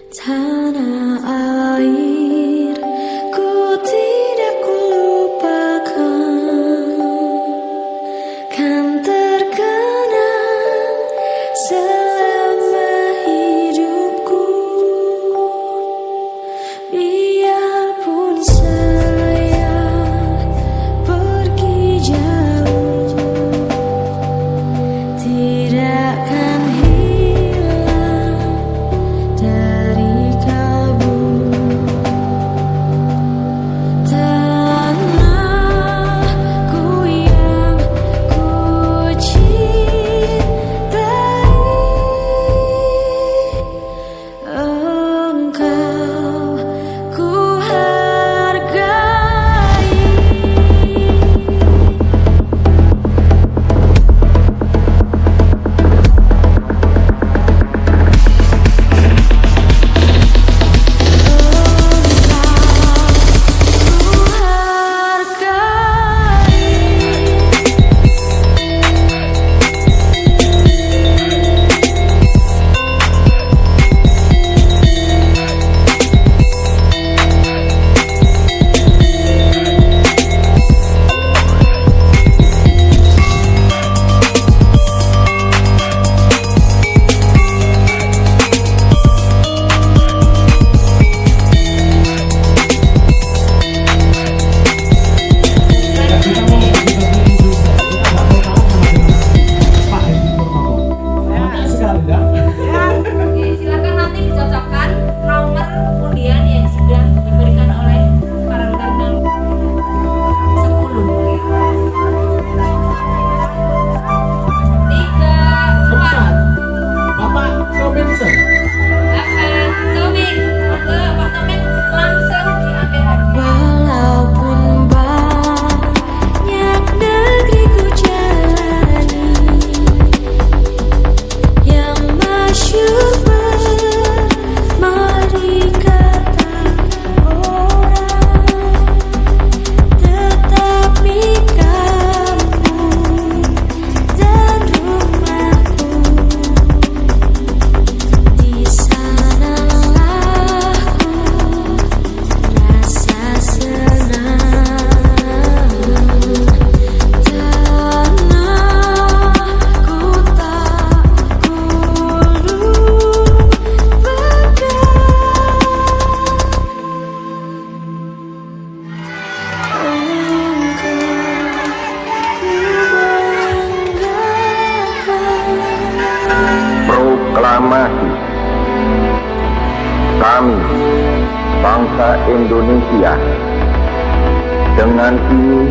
Tanah air, ku tidak kulupakan, kan terkenang selama hidupku. Biarpun saya pergi jauh, tidak akan hilang dari kalbu. Tanahku yang ku cintai, engkau ku hargai. Silakan nanti dicocokkan nomor undian yang sudah diberikan oleh para rekan-rekan 10 ya. 3, 4. Bapak Tomik, Bapak Tomik, monggo Pak Tomik langsung diambil hadiah. Walaupun banyak negeri ku jalani, yang masyhur bermari kata orang, tetapi kampung dan rumahku, di sanalah ku rasa senang. Tanahku tak Proklamasi. Kami, bangsa Indonesia, dengan ini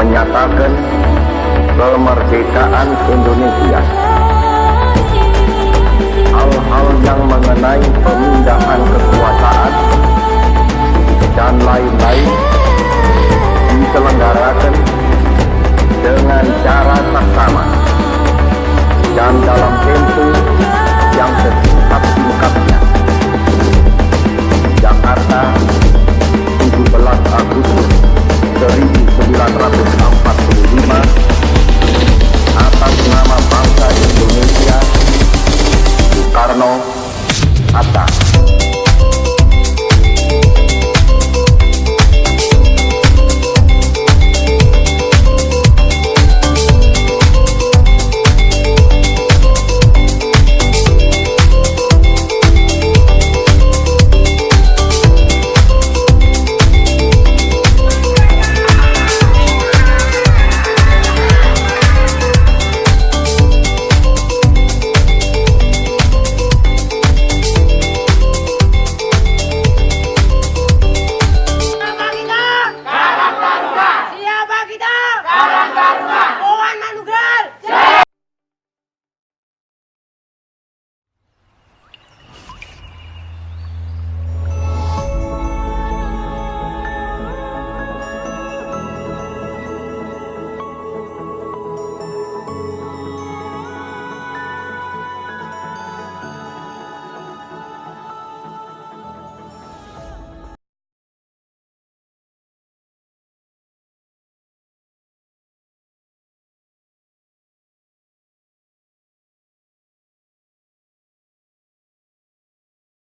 menyatakan kemerdekaan Indonesia. Hal-hal yang mengenai pemindahan kekuasaan dan lain-lain